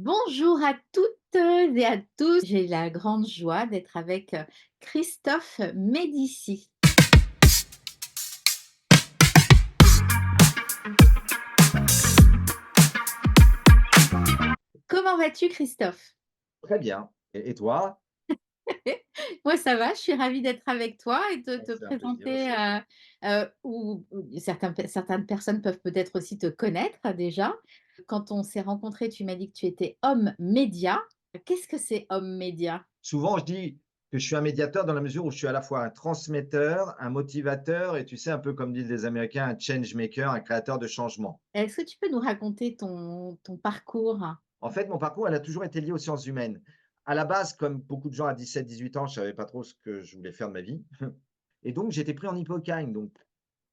Bonjour à toutes et à tous. J'ai la grande joie d'être avec Christophe Médici. Comment vas-tu, Christophe? Très bien. Et toi? Moi, ça va. Je suis ravie d'être avec toi et de te C'est un plaisir présenter. aussi. Certaines personnes peuvent peut-être aussi te connaître déjà. Quand on s'est rencontrés, tu m'as dit que tu étais homme média. Qu'est-ce que c'est homme média? Souvent, je dis que je suis un médiateur dans la mesure où je suis à la fois un transmetteur, un motivateur et tu sais, un peu comme disent les Américains, un change maker, un créateur de changement. Est-ce que tu peux nous raconter ton parcours? En fait, mon parcours, elle a toujours été liée aux sciences humaines. À la base, comme beaucoup de gens à 17, 18 ans, je savais pas trop ce que je voulais faire de ma vie. Et donc, j'étais pris en hypokhâgne. Donc,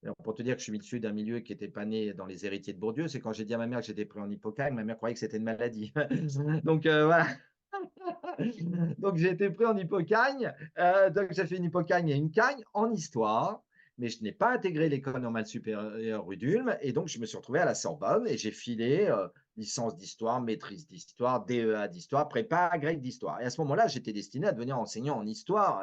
alors, pour te dire que je suis issu d'un milieu qui n'était pas né dans les héritiers de Bourdieu, c'est quand j'ai dit à ma mère que j'étais pris en hypokhâgne, ma mère croyait que c'était une maladie. Donc, voilà. Donc j'ai été pris en hypokhâgne, donc j'ai fait une hypokhâgne et une cagne en histoire, mais je n'ai pas intégré l'École normale supérieure rue d'Ulm et donc je me suis retrouvé à la Sorbonne et j'ai filé, licence d'histoire, maîtrise d'histoire, DEA d'histoire, prépa grec d'histoire et à ce moment-là, j'étais destiné à devenir enseignant en histoire,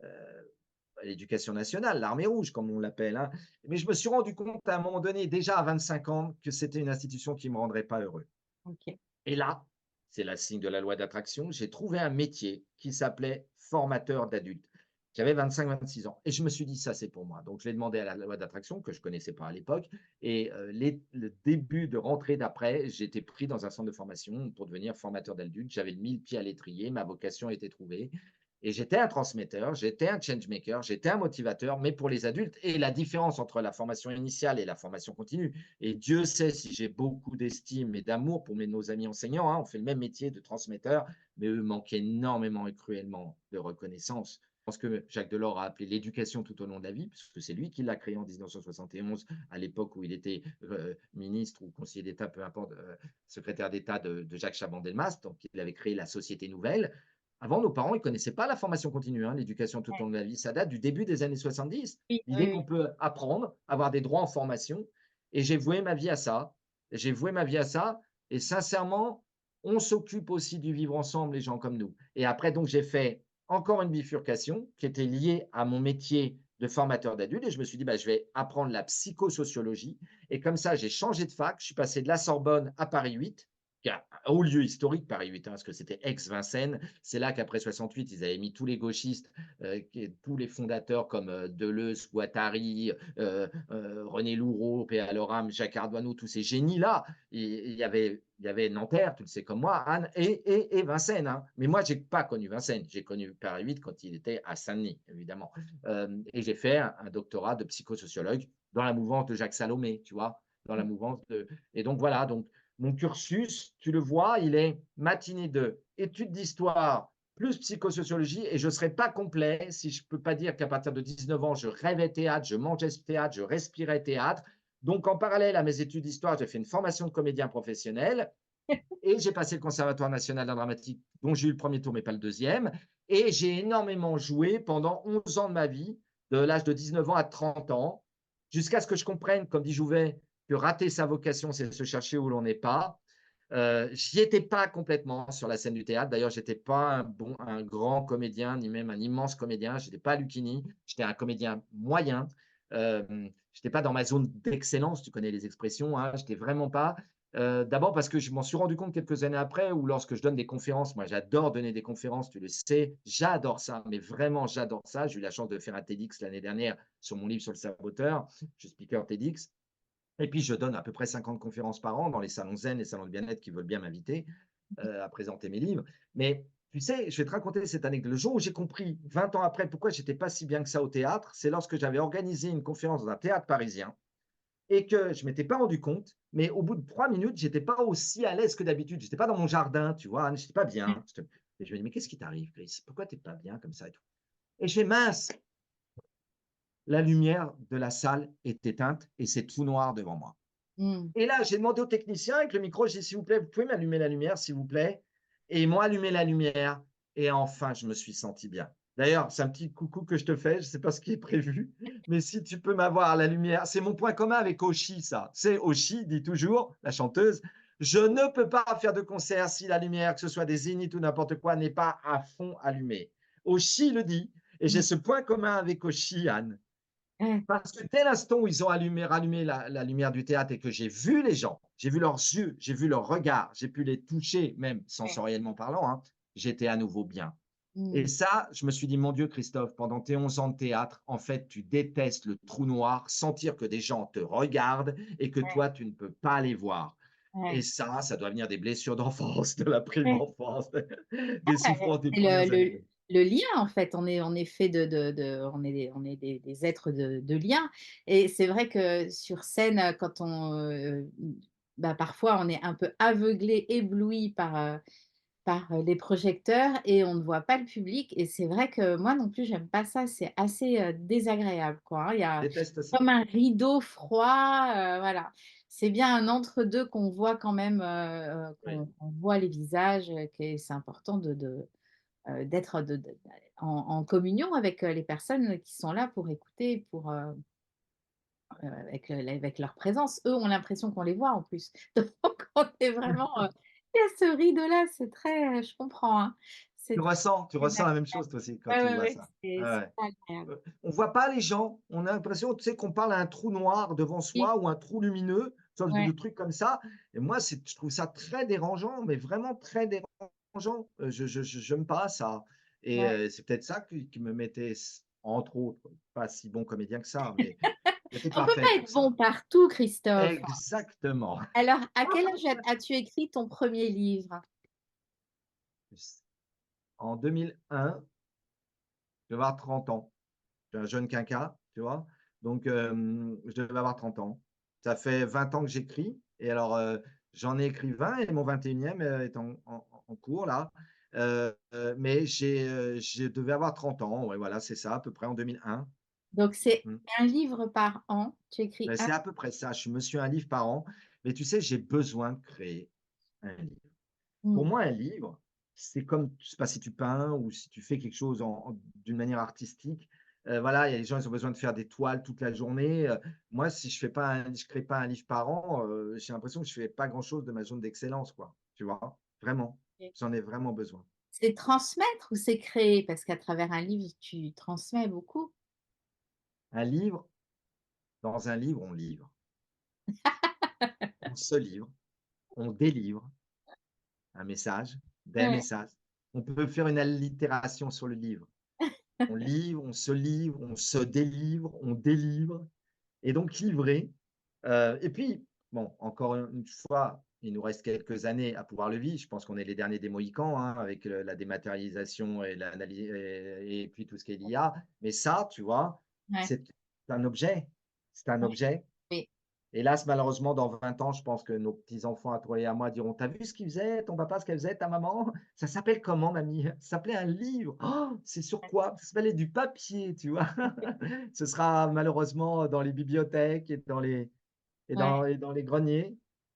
à l'éducation nationale, l'armée rouge comme on l'appelle, hein. Mais je me suis rendu compte à un moment donné, déjà à 25 ans, que c'était une institution qui ne me rendrait pas heureux. Ok. Et là, c'est le signe de la loi d'attraction, j'ai trouvé un métier qui s'appelait formateur d'adultes. J'avais 25, 26 ans et je me suis dit: «Ça, c'est pour moi». Donc je l'ai demandé à la loi d'attraction que je connaissais pas à l'époque et le début de rentrée d'après, j'étais pris dans un centre de formation pour devenir formateur d'adultes. J'avais le 1000 pieds à l'étrier, ma vocation était trouvée et j'étais un transmetteur, j'étais un change maker, j'étais un motivateur, mais pour les adultes et la différence entre la formation initiale et la formation continue, et Dieu sait si j'ai beaucoup d'estime et d'amour pour nos amis enseignants, hein, on fait le même métier de transmetteur, mais eux manquent énormément et cruellement de reconnaissance. Je pense que Jacques Delors a appelé l'éducation tout au long de la vie, puisque c'est lui qui l'a créé en 1971, à l'époque où il était ministre ou conseiller d'État, peu importe, secrétaire d'État de Jacques Chaban-Delmas, donc il avait créé la Société Nouvelle. Avant, nos parents, ils ne connaissaient pas la formation continue, hein, l'éducation tout au long de la vie. Ça date du début des années 70. Oui, oui, L'idée oui. qu'on peut apprendre, avoir des droits en formation, et j'ai voué ma vie à ça. J'ai voué ma vie à ça et sincèrement, on s'occupe aussi du vivre ensemble, les gens comme nous. Et après donc j'ai fait encore une bifurcation qui était liée à mon métier de formateur d'adultes et je me suis dit: «Bah, je vais apprendre la psychosociologie» et comme ça, j'ai changé de fac. Je suis passé de la Sorbonne à Paris 8, qui est un haut lieu historique, Paris 8, hein, parce que c'était ex-Vincennes. C'est là qu'après 68, ils avaient mis tous les gauchistes, tous les fondateurs comme, Deleuze, Guattari, René Loureau, paix à leur âme, Jacques Ardoineau, tous ces génies-là. Il y avait Nanterre, tu le sais comme moi, Anne, et Vincennes, hein. Mais moi, j'ai pas connu Vincennes. J'ai connu Paris 8 quand il était à Saint-Denis, évidemment. Et j'ai fait un doctorat de psychosociologue dans la mouvance de Jacques Salomé, tu vois, dans la mouvance de. Et donc voilà, donc mon cursus, tu le vois, il est matinée de études d'histoire plus psychosociologie et je ne serais pas complet si je ne peux pas dire qu'à partir de 19 ans, je rêvais théâtre, je mangeais théâtre, je respirais théâtre. Donc, en parallèle à mes études d'histoire, j'ai fait une formation de comédien professionnel et j'ai passé le Conservatoire national d'art dramatique, dont j'ai eu le premier tour, mais pas le deuxième. Et j'ai énormément joué pendant 11 ans de ma vie, de l'âge de 19 ans à 30 ans, jusqu'à ce que je comprenne, comme dit Jouvet, que rater sa vocation, c'est se chercher où l'on n'est pas. J'y étais pas complètement sur la scène du théâtre. D'ailleurs, j'étais pas un grand comédien, ni même un immense comédien. J'étais pas Lucchini. J'étais un comédien moyen. J'étais pas dans ma zone d'excellence. Tu connais les expressions, hein. J'étais vraiment pas. D'abord parce que je m'en suis rendu compte quelques années après, ou lorsque je donne des conférences. Moi, j'adore donner des conférences. Tu le sais, j'adore ça. Mais vraiment, j'adore ça. J'ai eu la chance de faire un TEDx l'année dernière sur mon livre sur le saboteur. Je suis speaker TEDx. Et puis, je donne à peu près 50 conférences par an dans les salons zen, les salons de bien-être qui veulent bien m'inviter à présenter mes livres. Mais tu sais, je vais te raconter cette anecdote. Le jour où j'ai compris, 20 ans après, pourquoi j'étais pas si bien que ça au théâtre, c'est lorsque j'avais organisé une conférence dans un théâtre parisien et que je m'étais pas rendu compte, mais au bout de 3 minutes, j'étais pas aussi à l'aise que d'habitude. J'étais pas dans mon jardin, tu vois, j'étais pas bien. Et je me dis, mais qu'est-ce qui t'arrive, Chris? Pourquoi tu n'es pas bien comme ça et tout? Et je fais mince, la lumière de la salle est éteinte et c'est tout noir devant moi. Mmh. Et là, j'ai demandé au technicien avec le micro, j'ai dit: «S'il vous plaît, vous pouvez m'allumer la lumière, s'il vous plaît?» Et ils m'ont allumé la lumière et enfin, je me suis senti bien. D'ailleurs, c'est un petit coucou que je te fais, je ne sais pas ce qui est prévu, mais si tu peux m'avoir à la lumière, c'est mon point commun avec Oshi ça. C'est Oshi dit toujours, la chanteuse: Je ne peux pas faire de concert si la lumière, que ce soit des zéniths ou n'importe quoi, n'est pas à fond allumée. Oshi le dit, et j'ai Mmh. ce point commun avec Oshi, Anne, Ouais, parce que dès l'instant où ils ont rallumé la lumière du théâtre et que j'ai vu les gens, j'ai vu leurs yeux, j'ai vu leurs regards, j'ai pu les toucher, même ouais. sensoriellement parlant, hein, j'étais à nouveau bien. Et Mmh. ça, je me suis dit: «Mon Dieu, Christophe, pendant tes 11 ans de théâtre, en fait, tu détestes le trou noir, sentir que des gens te regardent et que Ouais, toi, tu ne peux pas les voir». Et ouais. ça doit venir des blessures d'enfance, de la prime Ouais. enfance, des souffrances des C'est premières années. le lien en fait, on est fait on est des êtres de lien et c'est vrai que sur scène, quand bah, parfois on est un peu aveuglé, ébloui par, les projecteurs et on ne voit pas le public et c'est vrai que moi non plus j'aime pas ça, c'est assez, désagréable quoi, hein. Il y Je a déteste ça. comme un rideau froid, voilà. C'est bien un entre-deux qu'on voit quand même, Oui. qu'on voit les visages, que c'est important d'être en communion avec, les personnes qui sont là pour écouter, pour, avec leur présence. Eux ont l'impression qu'on les voit en plus. Donc on est vraiment, il y a ce rideau-là, c'est très, je comprends, hein. C'est très Tu ressens la même chose toi aussi quand ouais, tu ouais, vois ouais, ça? c'est Ouais, pas agréable. ouais. On voit pas les gens, on a l'impression, tu sais, qu'on parle à un trou noir devant Oui, soi ou un trou lumineux, une sorte de ouais, truc comme ça, et moi, je trouve ça très dérangeant, mais vraiment très dérangeant. Je j'aime pas ça, et ouais. c'est peut-être ça qui me mettait entre autres, pas si bon comédien que ça, mais j'étais On peut pas fait pas pour être bon ça. partout, Christophe. Exactement. Alors, à quel âge as-tu écrit ton premier livre? En 2001, je devais avoir 30 ans. Je suis un jeune quinquas, tu vois? Donc, je devais avoir 30 ans. Ça fait 20 ans que j'écris, et alors, j'en ai écrit 20 et mon 21e est en cours là. Mais je devais avoir 30 ans, ouais, voilà, c'est ça, à peu près en 2001. Donc c'est Mmh. un livre par an, tu écris Beh, un c'est à peu près ça. Je me suis un livre par an, mais tu sais, j'ai besoin de créer un livre. Pour mmh, moi, un livre, c'est comme, je sais pas si tu peins ou si tu fais quelque chose d'une manière artistique. Voilà, il y a des gens, ils ont besoin de faire des toiles toute la journée. Moi, si je crée pas un livre par an, j'ai l'impression que je fais pas grand-chose de ma zone d'excellence, quoi. Tu vois? Vraiment, OK. j'en ai vraiment besoin. C'est transmettre ou c'est créer? Parce qu'à travers un livre, tu transmets beaucoup. Un livre, dans un livre, on livre. On se livre, on délivre un message, des Ouais. messages. On peut faire une allitération sur le livre. On livre, on se délivre, on délivre. Et donc livrer, et puis, bon, encore une fois, il nous reste quelques années à pouvoir le vivre. Je pense qu'on est les derniers des Mohicans, hein, avec, la dématérialisation et l'analyse, et puis tout ce qui est l'IA. Mais ça, tu vois, Ouais, c'est un objet. C'est un ouais, objet. oui. Hélas, malheureusement, dans 20 ans, je pense que nos petits-enfants à toi et à moi diront: «Tu as vu ce qu'il faisait, ton papa, ce qu'elle faisait, ta maman? Ça s'appelle comment, mamie?» Ça s'appelait un livre. Oh, c'est sur quoi? Ça s'appelait du papier, tu vois? Ce sera malheureusement dans les bibliothèques et Ouais. dans les greniers.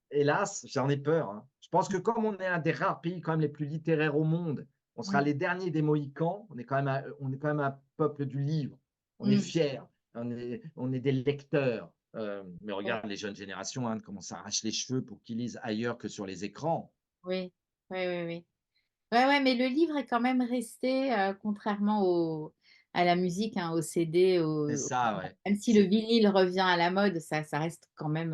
Hélas, j'en ai peur, hein. Je pense que comme on est un des rares pays quand même les plus littéraires au monde, on sera Mmh. les derniers des Mohicans. On est quand même un peuple du livre. On est Mmh. fiers, on est des lecteurs. Mais Ouais. regarde les jeunes générations, hein, comment ça arrache les cheveux pour qu'ils lisent ailleurs que sur les écrans. Oui. Oui, oui, oui. Ouais, ouais, mais le livre est quand même resté, contrairement à la musique, hein, au CD, C'est ça, ouais. même si le C'est vinyle revient à la mode, ça reste quand même,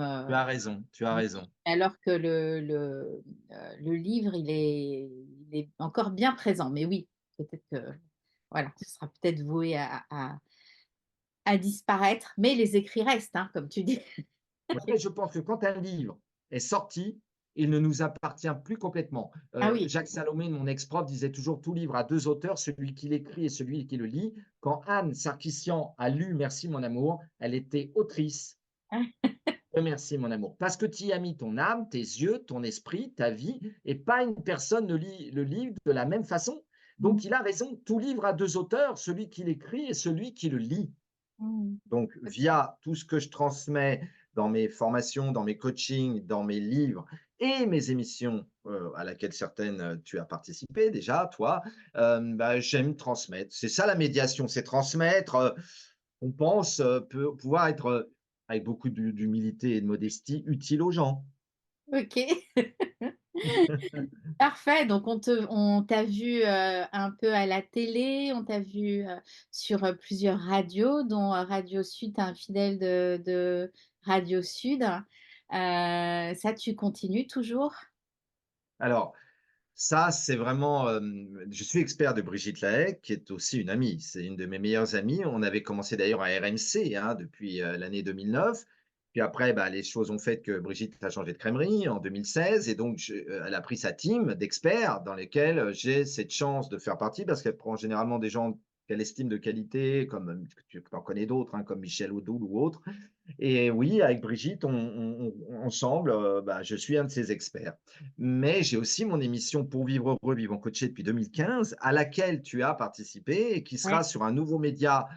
tu as raison. alors que le livre, il est encore bien présent. Mais oui, peut-être que voilà, ce sera peut-être voué à disparaître, mais les écrits restent, hein, comme tu dis. Ouais, je pense que quand un livre est sorti, il ne nous appartient plus complètement. Ah oui. Jacques Salomé, mon ex-prof, disait toujours: «Tout livre a 2 auteurs, celui qui l'écrit et celui qui le lit». Quand Anne Sarkissian a lu «Merci mon amour», elle était autrice de «Merci mon amour», parce que tu y as mis ton âme, tes yeux, ton esprit, ta vie, et pas une personne ne lit le livre de la même façon. Mmh. Donc il a raison, tout livre a 2 auteurs, celui qui l'écrit et celui qui le lit. Mmh. Donc, via tout ce que je transmets dans mes formations, dans mes coachings, dans mes livres et mes émissions, à laquelle certaines, tu as participé déjà, toi, bah, j'aime transmettre. C'est ça la médiation, c'est transmettre, on pense, pouvoir être, avec beaucoup d'humilité et de modestie, utile aux gens. OK. Parfait, donc on t'a vu, un peu à la télé, on t'a vu, sur, plusieurs radios dont, Radio Sud, tu un fidèle de Radio Sud. Ça tu continues toujours? Alors, ça, c'est vraiment, je suis expert de Brigitte Lahaie, qui est aussi une amie. C'est une de mes meilleures amies. On avait commencé d'ailleurs à RMC, hein, depuis, l'année 2009. Puis après, bah, les choses ont fait que Brigitte a changé de crèmerie en 2016 et donc elle a pris sa team d'experts dans lesquels, j'ai cette chance de faire partie parce qu'elle prend généralement des gens qu'elle estime de qualité comme, tu en connais d'autres, hein, comme Michel Odoul ou autres. Et oui, avec Brigitte, ensemble, bah, je suis un de ses experts. Mais j'ai aussi mon émission Pour vivre heureux, vivant coaché depuis 2015, à laquelle tu as participé et qui Ouais, sera sur un nouveau média,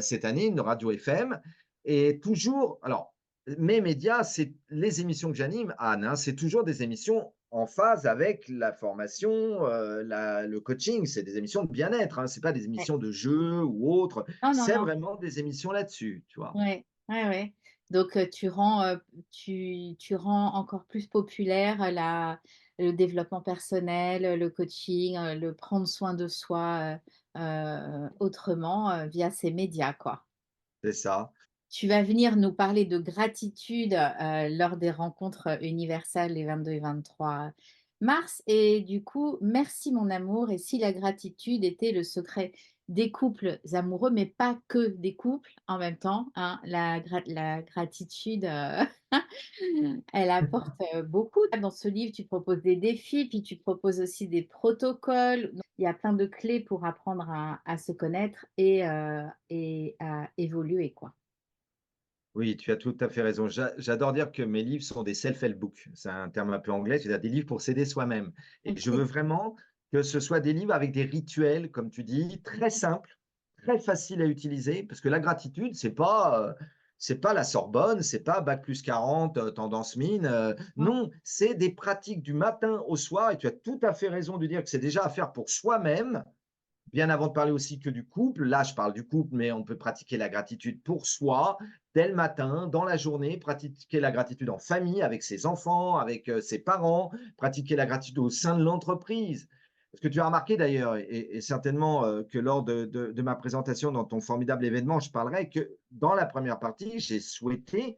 cette année, une radio FM. Et toujours, alors, mes médias, c'est les émissions que j'anime, Anne, hein, c'est toujours des émissions en phase avec la formation, le coaching. C'est des émissions de bien-être, hein, c'est pas des ouais. émissions de jeu ou autres. Non, non, C'est non. vraiment des émissions là-dessus, tu vois. Ouais, ouais, ouais. Donc, tu rends encore plus populaire, le développement personnel, le coaching, le prendre soin de soi, autrement, via ces médias, quoi. C'est ça. Tu vas venir nous parler de gratitude, lors des rencontres, universelles les 22 et 23 mars et du coup, merci mon amour et si la gratitude était le secret des couples amoureux, mais pas que des couples en même temps, hein, la gratitude, elle apporte, beaucoup. Dans ce livre, tu proposes des défis, puis tu proposes aussi des protocoles. Donc il y a plein de clés pour apprendre à se connaître et à évoluer, quoi. Oui, tu as tout à fait raison. J'adore dire que mes livres sont des self-help books. C'est un terme un peu anglais, c'est-à-dire des livres pour s'aider soi-même. Et je veux OK. vraiment que ce soit des livres avec des rituels, comme tu dis, très simples, très faciles à utiliser, parce que la gratitude, c'est pas la Sorbonne, c'est pas bac plus 40, tendance mine. Non. Non, c'est des pratiques du matin au soir. Et tu as tout à fait raison de dire que c'est déjà à faire pour soi-même. Bien avant de parler aussi que du couple, là je parle du couple, mais on peut pratiquer la gratitude pour soi, dès le matin, dans la journée, pratiquer la gratitude en famille, avec ses enfants, avec ses parents, pratiquer la gratitude au sein de l'entreprise. Parce que tu as remarqué d'ailleurs, et certainement que lors de ma présentation dans ton formidable événement, je parlerai que dans la première partie, j'ai souhaité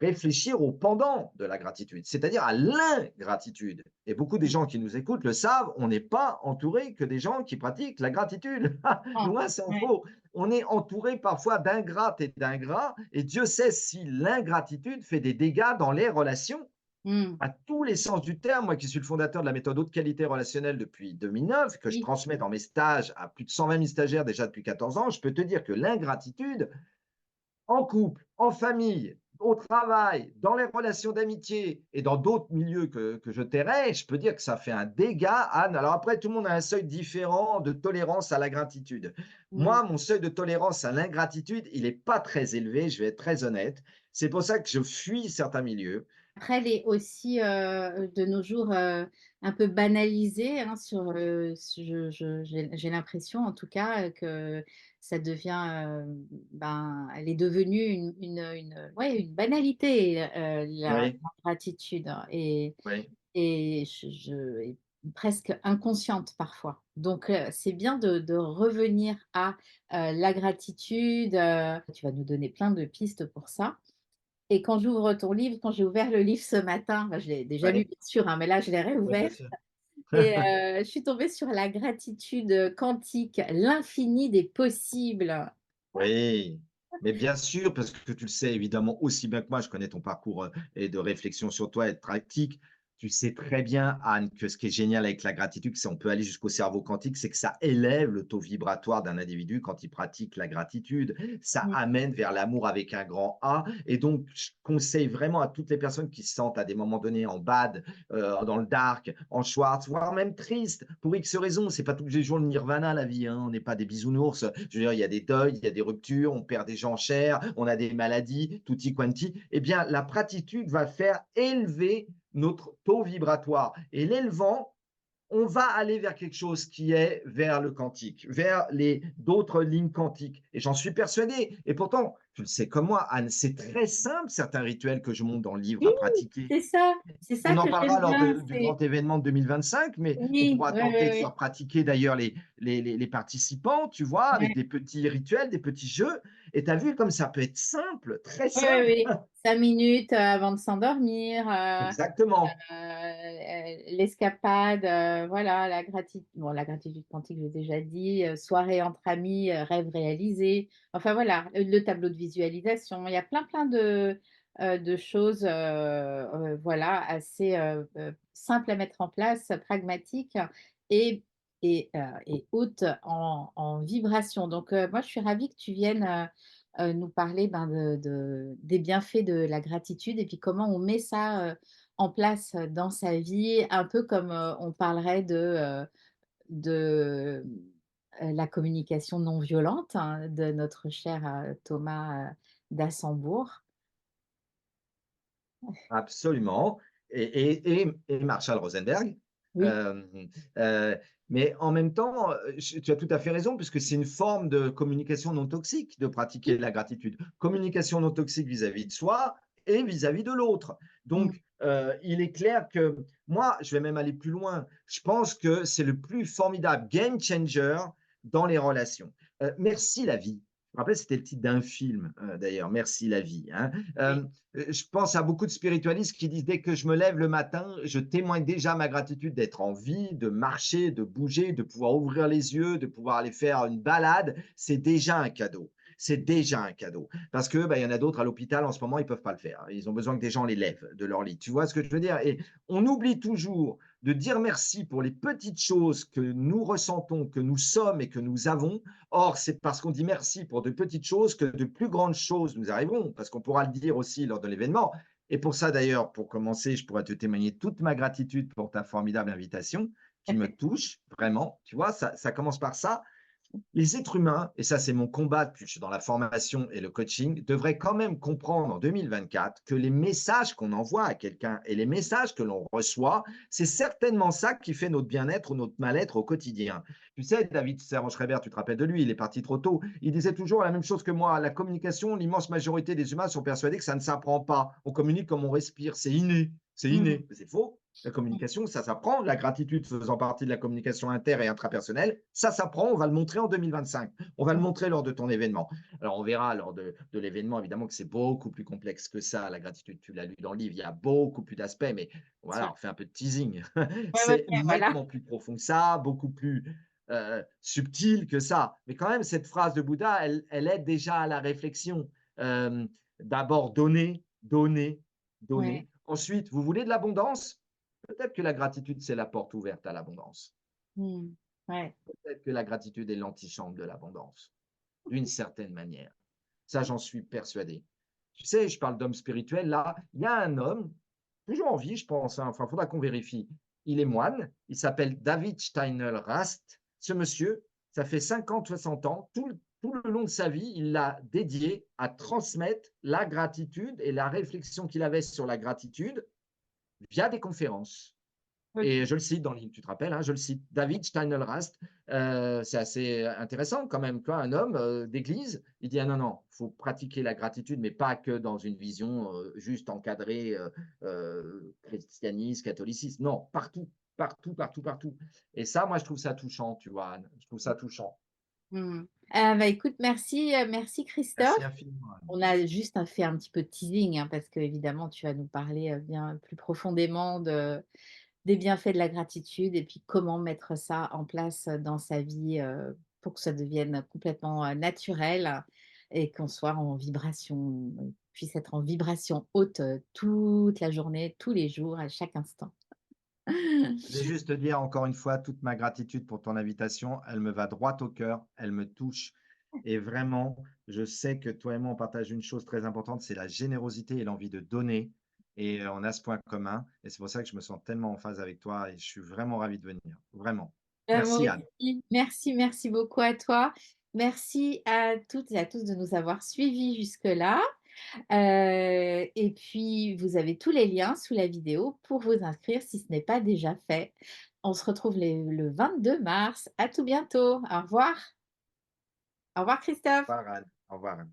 réfléchir au pendant de la gratitude, c'est-à-dire à l'ingratitude. Et beaucoup des gens qui nous écoutent le savent, on n'est pas entouré que des gens qui pratiquent la gratitude. Non. Loin s'en Ouais. faut. On est entouré parfois d'ingrates et d'ingrats, et Dieu sait si l'ingratitude fait des dégâts dans les relations, Mmh. à tous les sens du terme. Moi qui suis le fondateur de la méthode haute qualité relationnelle depuis 2009, que je Oui. transmets dans mes stages à plus de 120 000 stagiaires déjà depuis 14 ans, je peux te dire que l'ingratitude, en couple, en famille, au travail, dans les relations d'amitié et dans d'autres milieux que je tairai, je peux dire que ça fait un dégât, Anne. Alors après, tout le monde a un seuil différent de tolérance à l'ingratitude. Mmh. Moi, mon seuil de tolérance à l'ingratitude, il n'est pas très élevé, je vais être très honnête. C'est pour ça que je fuis certains milieux. Après, elle est aussi, de nos jours, un peu banalisée, hein, sur, j'ai l'impression en tout cas, que ça devient, ben, elle est devenue ouais, une banalité, la Oui, gratitude oui. et presque inconsciente parfois. Donc, c'est bien de revenir à, la gratitude, tu vas nous donner plein de pistes pour ça. Et quand j'ouvre ton livre, quand j'ai ouvert le livre ce matin, bah, je l'ai déjà lu Oui, bien sûr, hein, mais là je l'ai oui, bien réouvert sûr. et je suis tombée sur la gratitude, quantique, l'infini des possibles. Oui, mais bien sûr, parce que tu le sais évidemment aussi bien que moi, je connais ton parcours, et de réflexion sur toi et de pratique. Tu sais très bien, Anne, que ce qui est génial avec la gratitude, c'est on peut aller jusqu'au cerveau quantique, c'est que ça élève le taux vibratoire d'un individu quand il pratique la gratitude. Ça Mmh, amène vers l'amour avec un grand A et donc je conseille vraiment à toutes les personnes qui se sentent à des moments donnés en bad, dans le dark, en schwarz, voire même triste pour X raisons. C'est pas tous les jours le nirvana la vie, hein, on n'est pas des bisounours. Je veux dire, il y a des deuils, il y a des ruptures, on perd des gens chers, on a des maladies, tutti quanti. Eh bien, la gratitude va faire élever notre taux vibratoire et l'élevant, on va aller vers quelque chose qui est vers le quantique, vers les d'autres lignes quantiques. Et j'en suis persuadé. Et pourtant, tu le sais comme moi, Anne, c'est très simple certains rituels que je montre dans le livre Oui, à pratiquer. c'est ça On en que parlera j'aime lors bien, du c'est grand événement de 2025, mais on oui, pourra ouais, tenter de ouais, faire pratiquer d'ailleurs les participants, tu vois, ouais, avec des petits rituels, des petits jeux. Et tu as vu comme ça peut être simple, très ouais, ouais, simple. oui. 5 minutes, avant de s'endormir, Exactement. l'escapade, voilà, la gratitude quantique, j'ai déjà dit, soirée entre amis, rêve réalisé. Enfin voilà, le tableau de visualisation. Il y a plein de choses, voilà, assez, simples à mettre en place, pragmatiques et et hautes en vibration. Donc moi, je suis ravie que tu viennes, nous parler, ben, des bienfaits de la gratitude et puis comment on met ça, en place, dans sa vie, un peu comme, on parlerait de, la communication non violente, hein, de notre cher, Thomas, d'Assembourg. Absolument et Marshall Rosenberg, Oui, hem, heu, mais en même temps, tu as tout à fait raison puisque c'est une forme de communication non toxique de oui. pratiquer la gratitude. Communication non toxique vis-à-vis de soi et vis-à-vis de l'autre. Mmh. Donc, il est clair que moi, je vais même aller plus loin. Je pense que c'est le plus formidable game changer dans les relations. Merci la vie. Je me rappelle, c'était le titre d'un film, d'ailleurs, Merci la vie, hein. Oui. Je pense à beaucoup de spiritualistes qui disent: «Dès que je me lève le matin, je témoigne déjà ma gratitude d'être en vie, de marcher, de bouger, de pouvoir ouvrir les yeux, de pouvoir aller faire une balade. C'est déjà un cadeau. C'est déjà un cadeau». Parce que, bah, il y en a d'autres à l'hôpital en ce moment, ils peuvent pas le faire. Ils ont besoin que des gens les lèvent de leur lit. Tu vois ce que je veux dire? Et on oublie toujours de dire merci pour les petites choses que nous ressentons, que nous sommes et que nous avons. Or, c'est parce qu'on dit merci pour de petites choses que de plus grandes choses nous arriveront, parce qu'on pourra le dire aussi lors de l'événement. Et pour ça, d'ailleurs, pour commencer, je pourrais te témoigner toute ma gratitude pour ta formidable invitation qui me touche vraiment. Tu vois, ça commence par ça. Les êtres humains, et ça c'est mon combat depuis que je suis dans la formation et le coaching, devraient quand même comprendre en 2024 que les messages qu'on envoie à quelqu'un et les messages que l'on reçoit, c'est certainement ça qui fait notre bien-être ou notre mal-être au quotidien. Tu sais, David Servan-Schreiber, tu te rappelles de lui, il est parti trop tôt. Il disait toujours la même chose que moi. La communication, l'immense majorité des humains sont persuadés que ça ne s'apprend pas. On communique comme on respire, c'est inné. C'est Mmh. inné. Mais c'est faux. La Mmh. communication, ça s'apprend. La gratitude faisant partie de la communication inter et intrapersonnelle, ça s'apprend. On va le montrer en 2025. On va le montrer lors de ton événement. Alors, on verra lors de l'événement, évidemment, que c'est beaucoup plus complexe que ça, la gratitude. Tu l'as lu dans le livre, il y a beaucoup plus d'aspects, mais voilà, Sûr. on fait un peu de teasing. Ouais, ouais, C'est voilà. nettement plus profond que ça, beaucoup plus subtil que ça. Mais quand même, cette phrase de Bouddha, elle aide déjà à la réflexion. Euh, D'abord, donner, donner, Ouais. donner. Ensuite, vous voulez de l'abondance? Peut-être que la gratitude, c'est la porte ouverte à l'abondance. Mmh. Ouais. Peut-être que la gratitude est l'antichambre de l'abondance, d'une certaine manière. Ça, j'en suis persuadé. Tu sais, je parle d'homme spirituel, là, il y a un homme, toujours en vie, je pense, hein, enfin, il faudra qu'on vérifie. Il est moine, il s'appelle David Steiner Rast. Ce monsieur, ça fait 50, 60 ans, tout le long de sa vie, il l'a dédié à transmettre la gratitude et la réflexion qu'il avait sur la gratitude via des conférences. Et OK. je le cite dans le livre, tu te rappelles, hein, je le cite, David Steinelrast. C'est assez intéressant quand même, quoi, un homme d'église, il dit: «Ah non, non, il faut pratiquer la gratitude, mais pas que dans une vision juste encadrée, christianisme, catholicisme. Non, partout, partout, partout, partout». Et ça, moi, je trouve ça touchant, tu vois, Anne, je trouve ça touchant. Mmh. Bah, écoute, merci Merci Christophe. infiniment, Anne. On a juste fait un petit peu de teasing, hein, parce qu'évidemment, tu vas nous parler, bien plus profondément des bienfaits de la gratitude et puis comment mettre ça en place, dans sa vie, pour que ça devienne complètement, naturel et qu'on soit en vibration, puisse être en vibration haute, toute la journée, tous les jours, à chaque instant. Je vais juste te dire encore une fois toute ma gratitude pour ton invitation. Elle me va droit au cœur, elle me touche. Et vraiment, je sais que toi et moi, on partage une chose très importante, c'est la générosité et l'envie de donner. Et on a ce point commun. Et c'est pour ça que je me sens tellement en phase avec toi et je suis vraiment ravi de venir. Vraiment. Moi Merci, Anne. aussi. Merci beaucoup à toi. Merci à toutes et à tous de nous avoir suivis jusque-là Et puis vous avez tous les liens sous la vidéo pour vous inscrire si ce n'est pas déjà fait. On se retrouve le 22 mars. À tout bientôt. Au revoir. Au revoir Christophe. Au revoir, Anne. Au revoir, Anne.